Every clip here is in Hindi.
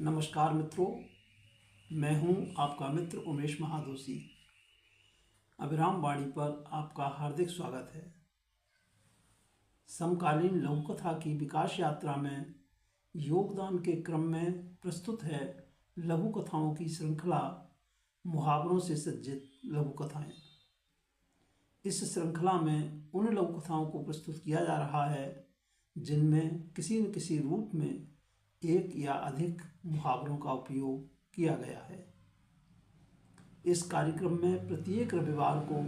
नमस्कार मित्रों, मैं हूं आपका मित्र उमेश महादोशी। अभिराम वाणी पर आपका हार्दिक स्वागत है। समकालीन लघु कथा की विकास यात्रा में योगदान के क्रम में प्रस्तुत है लघु कथाओं की श्रृंखला मुहावरों से सज्जित लघु कथाएं। इस श्रृंखला में उन लघु कथाओं को प्रस्तुत किया जा रहा है जिनमें किसी न किसी रूप में एक या अधिक मुहावरों का उपयोग किया गया है। इस कार्यक्रम में प्रत्येक रविवार को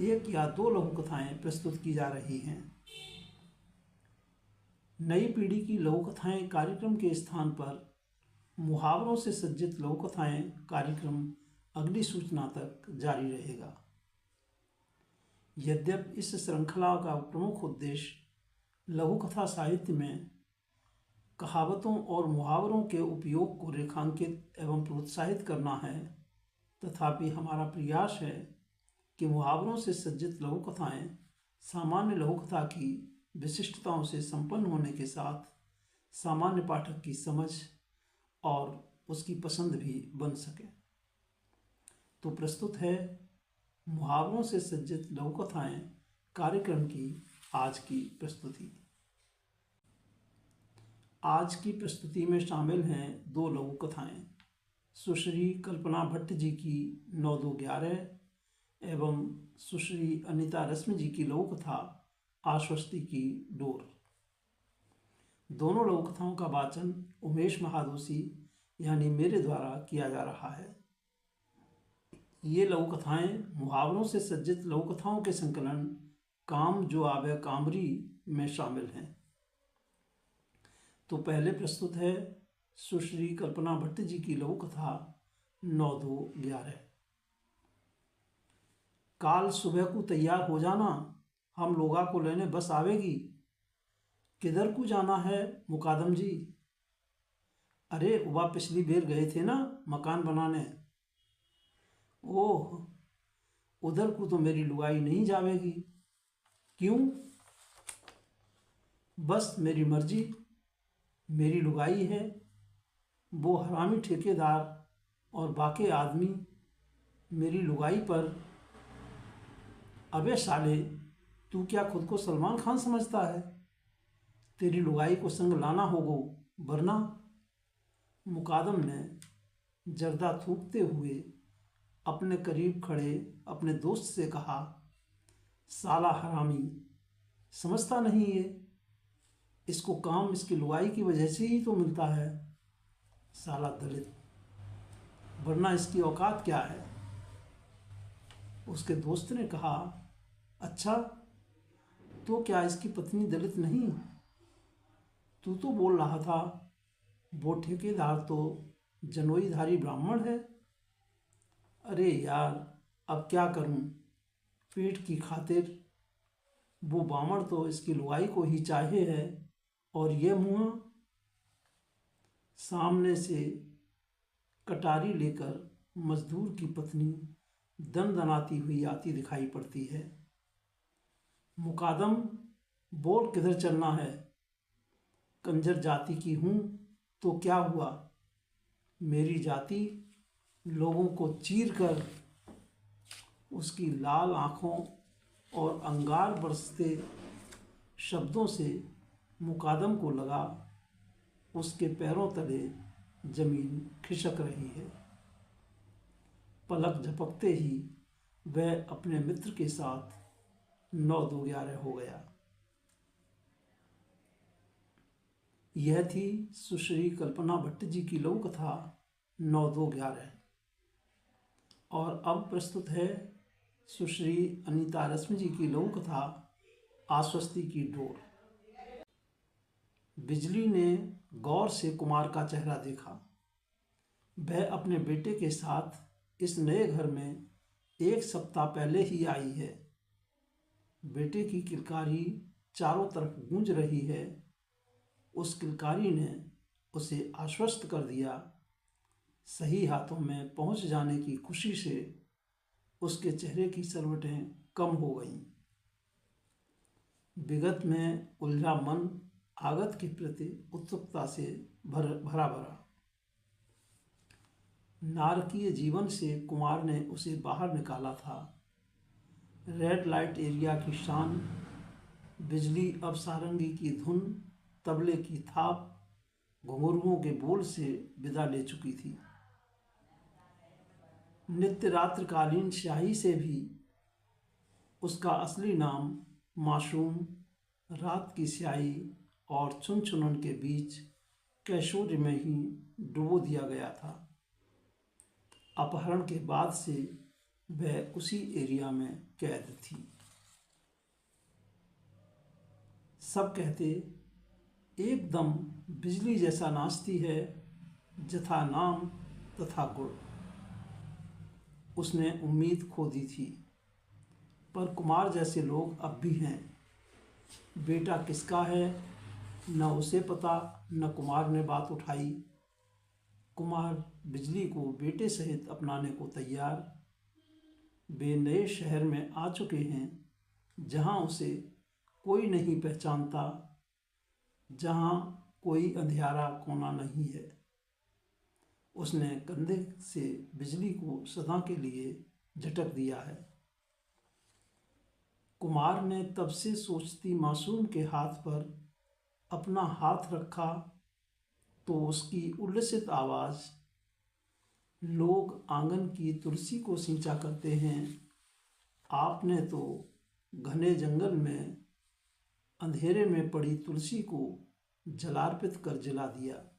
एक या दो लघु कथाएं प्रस्तुत की जा रही हैं। नई पीढ़ी की लघु कथाएं कार्यक्रम के स्थान पर मुहावरों से सज्जित लघु कथाएं कार्यक्रम अगली सूचना तक जारी रहेगा। यद्यपि इस श्रृंखला का प्रमुख उद्देश्य लघु कथा साहित्य में कहावतों और मुहावरों के उपयोग को रेखांकित एवं प्रोत्साहित करना है, तथापि हमारा प्रयास है कि मुहावरों से सज्जित लघु कथाएं सामान्य लघु कथा की विशिष्टताओं से संपन्न होने के साथ सामान्य पाठक की समझ और उसकी पसंद भी बन सके। तो प्रस्तुत है मुहावरों से सज्जित लघु कथाएं कार्यक्रम की आज की प्रस्तुति। आज की प्रस्तुति में शामिल हैं दो लघु कथाएं, सुश्री कल्पना भट्ट जी की 9-2-11 एवं सुश्री अनीता रश्मि जी की लघु कथा आश्वस्ति की डोर। दोनों लघु कथाओं का वाचन उमेश महादोशी यानी मेरे द्वारा किया जा रहा है। ये लघु कथाएं मुहावरों से सज्जित लघु कथाओं के संकलन काम जो आवे कामरी में शामिल हैं। तो पहले प्रस्तुत है सुश्री कल्पना भट्ट जी की लघु कथा 9-2-11। काल सुबह को तैयार हो जाना, हम लोगा को लेने बस आवेगी। किधर को जाना है मुकादम जी? अरे उबा पिछली बेर गए थे ना मकान बनाने। ओह, उधर को तो मेरी लुगाई नहीं जावेगी। क्यों? बस मेरी मर्जी। मेरी लुगाई है, वो हरामी ठेकेदार और बाकी आदमी मेरी लुगाई पर। अबे साले, तू क्या खुद को सलमान खान समझता है? तेरी लुगाई को संग लाना होगो वरना। मुकादम ने जर्दा थूकते हुए अपने करीब खड़े अपने दोस्त से कहा, साला हरामी, समझता नहीं ये? इसको काम इसकी लुगाई की वजह से ही तो मिलता है। साला दलित, वरना इसकी औकात क्या है? उसके दोस्त ने कहा, अच्छा तो क्या इसकी पत्नी दलित नहीं? तू तो बोल रहा था वो ठेकेदार तो जनोईधारी ब्राह्मण है। अरे यार, अब क्या करूं? पेट की खातिर वो बामण तो इसकी लुगाई को ही चाहे है और ये मुँह सामने से कटारी लेकर मजदूर की पत्नी दनदनाती हुई आती दिखाई पड़ती है। मुकादम, बोल किधर चलना है? कंजर जाति की हूँ तो क्या हुआ? मेरी जाति लोगों को चीर कर उसकी लाल आँखों और अंगार बरसते शब्दों से मुकादम को लगा उसके पैरों तले जमीन खिसक रही है। पलक झपकते ही वह अपने मित्र के साथ 9-2-11 हो गया। यह थी सुश्री कल्पना भट्ट जी की लघु कथा 9-2-11। और अब प्रस्तुत है सुश्री अनीता रश्मि जी की लघु कथा आश्वस्ति की डोर। बिजली ने गौर से कुमार का चेहरा देखा। वह अपने बेटे के साथ इस नए घर में 1 सप्ताह पहले ही आई है। बेटे की किलकारी चारों तरफ गूंज रही है। उस किलकारी ने उसे आश्वस्त कर दिया। सही हाथों में पहुंच जाने की खुशी से उसके चेहरे की सरवटें कम हो गईं। विगत में उलझा मन आगत के प्रति उत्सुकता से भरा भरा। नारकीय जीवन से कुमार ने उसे बाहर निकाला था। रेड लाइट एरिया की शान, बिजली अब सारंगी की धुन, तबले की थाप, घुंघरुओं के बोल से विदा ले चुकी थी। नित्य रात्रिकालीन स्याही से भी उसका असली नाम मासूम, रात की स्याही और चुन-चुनन के बीच कैशोरी में ही डुबो दिया गया था। अपहरण के बाद से वह उसी एरिया में कैद थी। सब कहते, एकदम बिजली जैसा नाचती है, जथा नाम तथा गुण। उसने उम्मीद खो दी थी, पर कुमार जैसे लोग अब भी हैं। बेटा किसका है न उसे पता, न कुमार ने बात उठाई। कुमार बिजली को बेटे सहित अपनाने को तैयार। वे नए शहर में आ चुके हैं, जहां उसे कोई नहीं पहचानता, जहां कोई अंधियारा कोना नहीं है। उसने कंधे से बिजली को सदा के लिए झटक दिया है। कुमार ने तब से सोचती मासूम के हाथ पर अपना हाथ रखा तो उसकी उल्लसित आवाज़, लोग आंगन की तुलसी को सींचा करते हैं, आपने तो घने जंगल में अंधेरे में पड़ी तुलसी को जलार्पित कर जला दिया।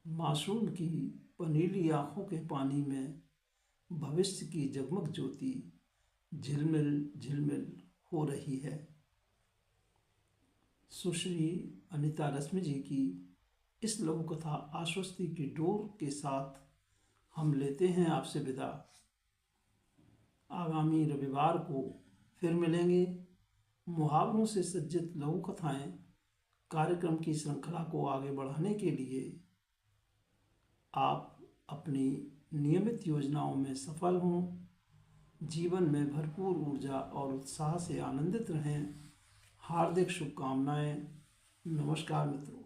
मासूम की पनीली आंखों के पानी में भविष्य की जगमग ज्योति झिलमिल झिलमिल हो रही है। सुश्री अनीता रश्मि जी की इस लघु कथा आश्वस्ति की डोर के साथ हम लेते हैं आपसे विदा। आगामी रविवार को फिर मिलेंगे। मुहावरों से सज्जित लघु कथाएं कार्यक्रम की श्रृंखला को आगे बढ़ाने के लिए आप अपनी नियमित योजनाओं में सफल हों, जीवन में भरपूर ऊर्जा और उत्साह से आनंदित रहें। हार्दिक शुभकामनाएं। नमस्कार मित्रों।